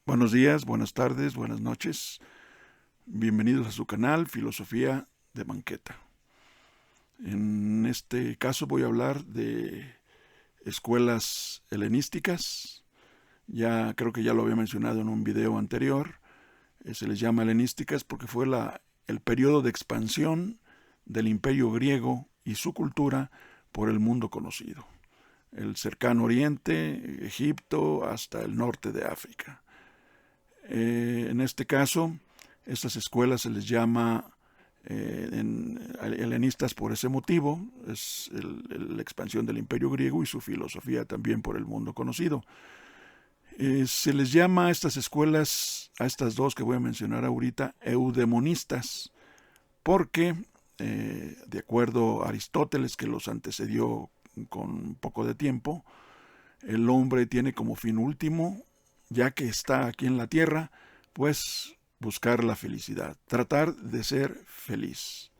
Buenos días, buenas tardes, buenas noches. Bienvenidos a su canal Filosofía de Banqueta. En este caso voy a hablar de escuelas helenísticas. Ya creo que ya lo había mencionado en un video anterior. Se les llama helenísticas porque fue el periodo de expansión del Imperio griego y su cultura por el mundo conocido. El cercano oriente, Egipto, hasta el norte de África. En este caso, estas escuelas se les llama helenistas por ese motivo, es la expansión del Imperio griego y su filosofía también por el mundo conocido. Se les llama a estas escuelas, a estas dos que voy a mencionar ahorita, eudemonistas, porque, de acuerdo a Aristóteles, que los antecedió con un poco de tiempo, el hombre tiene como fin último, ya que está aquí en la tierra, pues buscar la felicidad, tratar de ser feliz.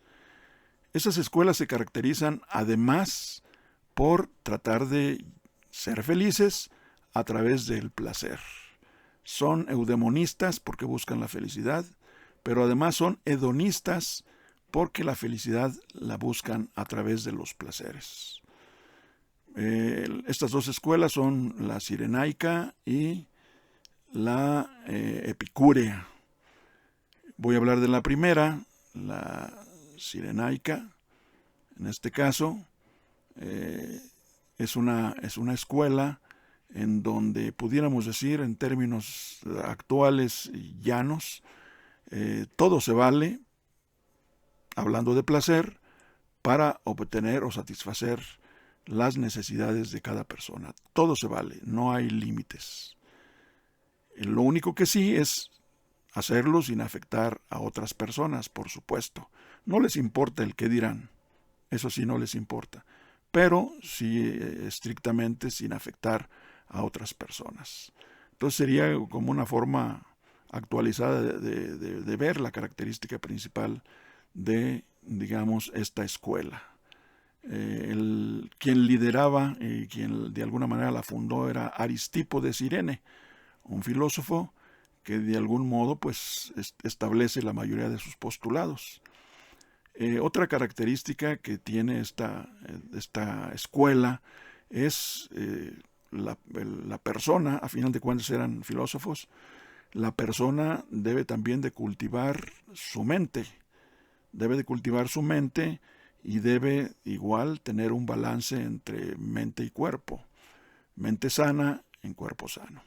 Esas escuelas se caracterizan además por tratar de ser felices a través del placer. Son eudemonistas porque buscan la felicidad, pero además son hedonistas porque la felicidad la buscan a través de los placeres. Estas dos escuelas son la cirenaica y la epicúrea. Voy a hablar de la primera, la cirenaica. En este caso, es una escuela en donde pudiéramos decir, en términos actuales y llanos, todo se vale, hablando de placer, para obtener o satisfacer las necesidades de cada persona. Todo se vale, no hay límites. Lo único que sí es hacerlo sin afectar a otras personas, por supuesto. No les importa el qué dirán, eso sí no les importa, pero sí estrictamente sin afectar a otras personas. Entonces sería como una forma actualizada de ver la característica principal de, digamos, esta escuela. Quien lideraba y quien de alguna manera la fundó era Aristipo de Cirene, un filósofo que de algún modo pues establece la mayoría de sus postulados. Otra característica que tiene esta escuela es la persona, a final de cuentas eran filósofos, la persona debe también de cultivar su mente, y debe igual tener un balance entre mente y cuerpo, mente sana en cuerpo sano.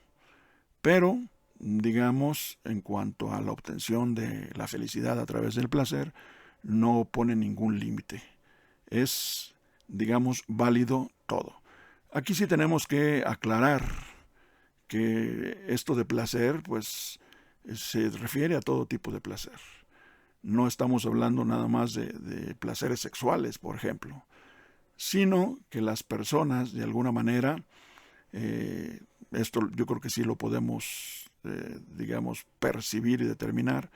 Pero, digamos, en cuanto a la obtención de la felicidad a través del placer, no pone ningún límite. Es, digamos, válido todo. Aquí sí tenemos que aclarar que esto de placer, pues, se refiere a todo tipo de placer. No estamos hablando nada más de placeres sexuales, por ejemplo, sino que las personas, de alguna manera, esto yo creo que sí lo podemos, digamos, percibir y determinar.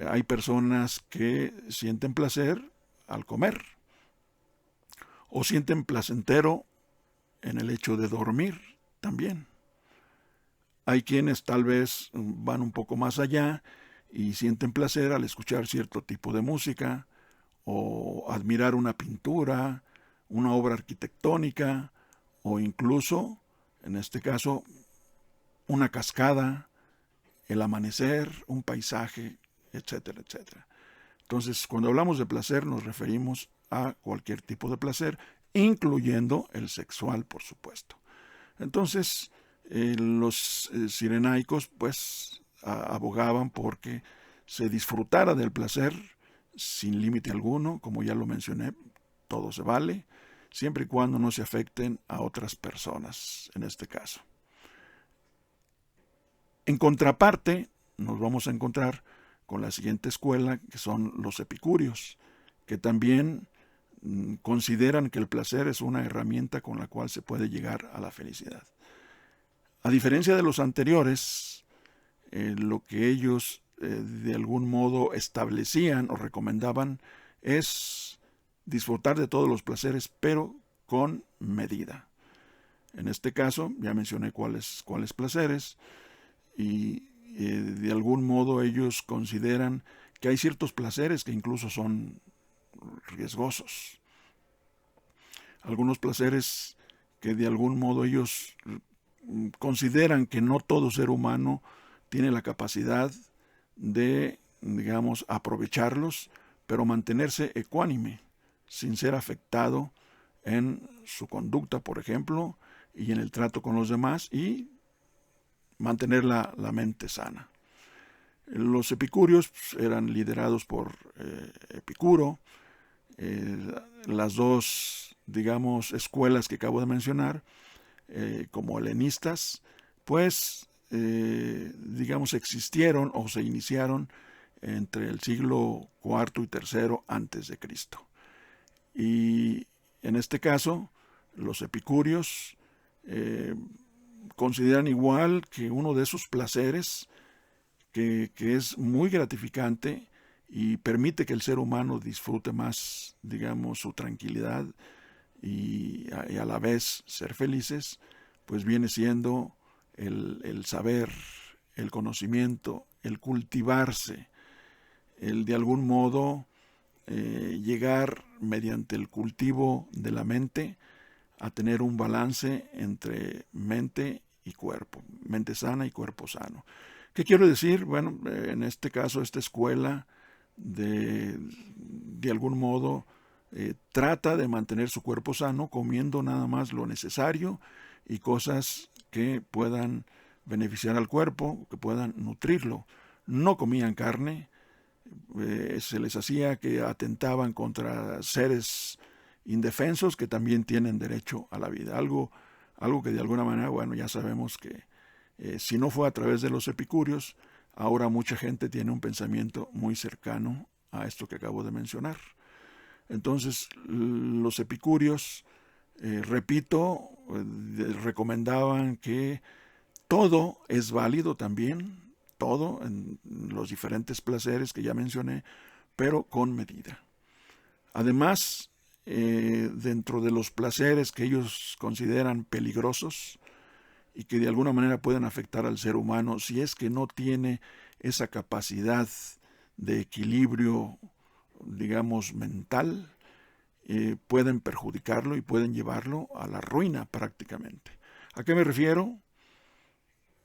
Hay personas que sienten placer al comer o sienten placentero en el hecho de dormir también. Hay quienes tal vez van un poco más allá y sienten placer al escuchar cierto tipo de música o admirar una pintura, una obra arquitectónica o incluso, en este caso, una cascada, el amanecer, un paisaje, etcétera, etcétera. Entonces, cuando hablamos de placer nos referimos a cualquier tipo de placer, incluyendo el sexual, por supuesto. Entonces, los cirenaicos pues abogaban porque se disfrutara del placer sin límite alguno, como ya lo mencioné, todo se vale, siempre y cuando no se afecten a otras personas, en este caso. En contraparte, nos vamos a encontrar con la siguiente escuela, que son los epicúreos, que también consideran que el placer es una herramienta con la cual se puede llegar a la felicidad. A diferencia de los anteriores, lo que ellos de algún modo establecían o recomendaban es disfrutar de todos los placeres, pero con medida. En este caso, ya mencioné cuáles placeres. y de algún modo ellos consideran que hay ciertos placeres que incluso son riesgosos. Algunos placeres que de algún modo ellos consideran que no todo ser humano tiene la capacidad de, digamos, aprovecharlos, pero mantenerse ecuánime, sin ser afectado en su conducta, por ejemplo, y en el trato con los demás, y mantener la mente sana. Los epicúreos eran liderados por Epicuro. Las dos, digamos, escuelas que acabo de mencionar, como helenistas, pues, digamos, existieron o se iniciaron entre el siglo IV y III antes de Cristo. Y en este caso, los epicúreos consideran igual que uno de esos placeres que es muy gratificante y permite que el ser humano disfrute más, digamos, su tranquilidad y a la vez ser felices, pues viene siendo el saber, el conocimiento, el cultivarse, el de algún modo llegar mediante el cultivo de la mente a tener un balance entre mente y cuerpo, mente sana y cuerpo sano. ¿Qué quiero decir? Bueno, en este caso, esta escuela de algún modo trata de mantener su cuerpo sano comiendo nada más lo necesario y cosas que puedan beneficiar al cuerpo, que puedan nutrirlo. No comían carne, se les hacía que atentaban contra seres indefensos que también tienen derecho a la vida. Algo que de alguna manera, bueno, ya sabemos que si no fue a través de los epicúreos, ahora mucha gente tiene un pensamiento muy cercano a esto que acabo de mencionar. Entonces, los epicúreos, repito, recomendaban que todo es válido también, todo en los diferentes placeres que ya mencioné, pero con medida. Además, dentro de los placeres que ellos consideran peligrosos y que de alguna manera pueden afectar al ser humano, si es que no tiene esa capacidad de equilibrio, digamos, mental, pueden perjudicarlo y pueden llevarlo a la ruina prácticamente. ¿A qué me refiero?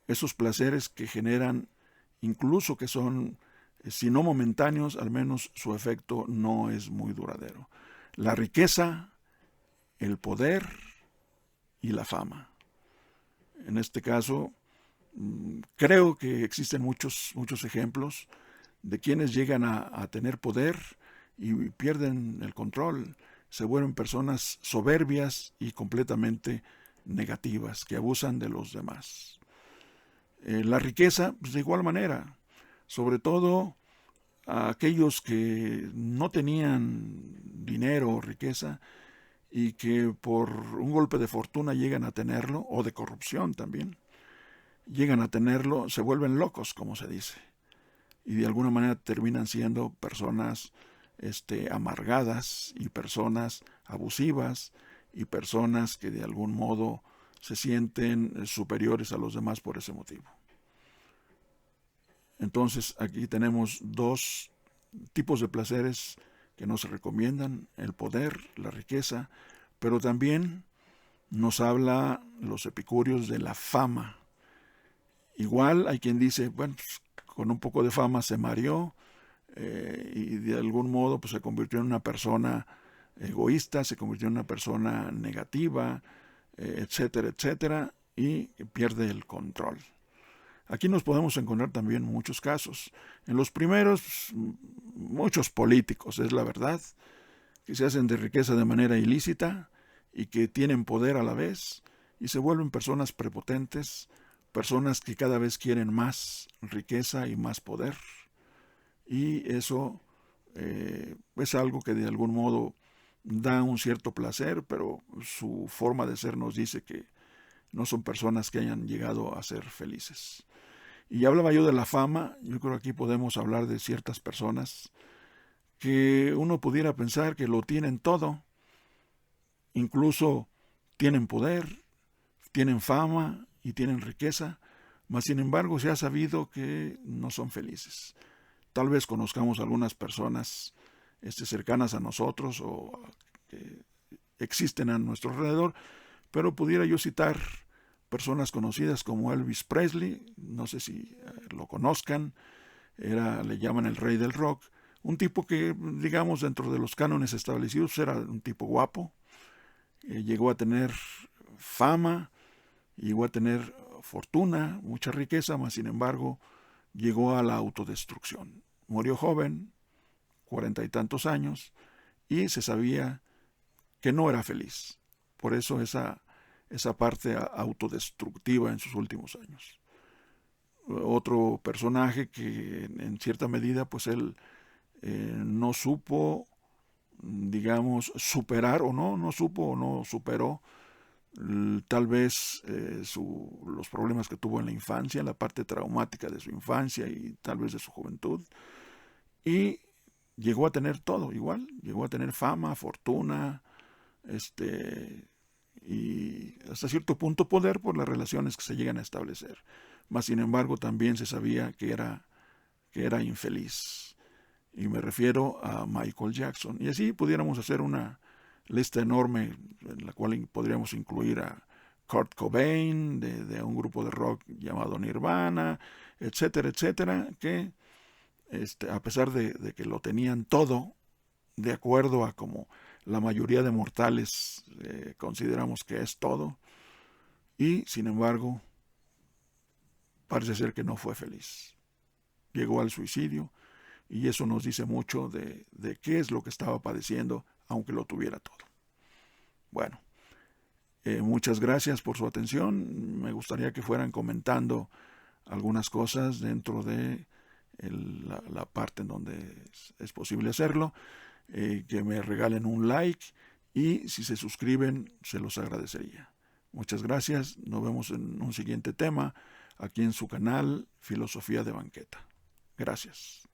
Esos placeres que generan, incluso que son, si no momentáneos, al menos su efecto no es muy duradero. La riqueza, el poder y la fama. En este caso, creo que existen muchos ejemplos de quienes llegan a tener poder y pierden el control, se vuelven personas soberbias y completamente negativas, que abusan de los demás. La riqueza, pues de igual manera, sobre todo a aquellos que no tenían dinero o riqueza y que por un golpe de fortuna llegan a tenerlo, o de corrupción también, llegan a tenerlo, se vuelven locos, como se dice, y de alguna manera terminan siendo personas amargadas y personas abusivas y personas que de algún modo se sienten superiores a los demás por ese motivo. Entonces aquí tenemos dos tipos de placeres que nos recomiendan: el poder, la riqueza, pero también nos habla los epicúreos de la fama. Igual hay quien dice, bueno, pues, con un poco de fama se mareó y de algún modo pues, se convirtió en una persona egoísta, se convirtió en una persona negativa, etcétera, etcétera, y pierde el control. Aquí nos podemos encontrar también muchos casos. En los primeros, muchos políticos, es la verdad, que se hacen de riqueza de manera ilícita y que tienen poder a la vez y se vuelven personas prepotentes, personas que cada vez quieren más riqueza y más poder. Y eso es algo que de algún modo da un cierto placer, pero su forma de ser nos dice que no son personas que hayan llegado a ser felices. Y hablaba yo de la fama. Yo creo que aquí podemos hablar de ciertas personas que uno pudiera pensar que lo tienen todo, incluso tienen poder, tienen fama y tienen riqueza, mas sin embargo se ha sabido que no son felices. Tal vez conozcamos algunas personas cercanas a nosotros o que existen a nuestro alrededor, pero pudiera yo citar personas conocidas como Elvis Presley, no sé si lo conozcan, le llaman el rey del rock, un tipo que, digamos, dentro de los cánones establecidos era un tipo guapo, llegó a tener fama, llegó a tener fortuna, mucha riqueza, mas sin embargo llegó a la autodestrucción. Murió joven, 40 y tantos años, y se sabía que no era feliz. Por eso esa parte autodestructiva en sus últimos años. Otro personaje que en cierta medida pues él no supo, digamos, superar o no supo o no superó tal vez los problemas que tuvo en la infancia, la parte traumática de su infancia y tal vez de su juventud, y llegó a tener todo igual, llegó a tener fama, fortuna, y hasta cierto punto poder por las relaciones que se llegan a establecer. Mas sin embargo también se sabía que era infeliz. Y me refiero a Michael Jackson. Y así pudiéramos hacer una lista enorme en la cual podríamos incluir a Kurt Cobain, de un grupo de rock llamado Nirvana, etcétera, etcétera, que a pesar de que lo tenían todo, de acuerdo a como la mayoría de mortales consideramos que es todo, y sin embargo parece ser que no fue feliz. Llegó al suicidio, y eso nos dice mucho de qué es lo que estaba padeciendo, aunque lo tuviera todo. Bueno, muchas gracias por su atención. Me gustaría que fueran comentando algunas cosas dentro de la parte en donde es posible hacerlo, que me regalen un like y si se suscriben se los agradecería. Muchas gracias, nos vemos en un siguiente tema aquí en su canal Filosofía de Banqueta. Gracias.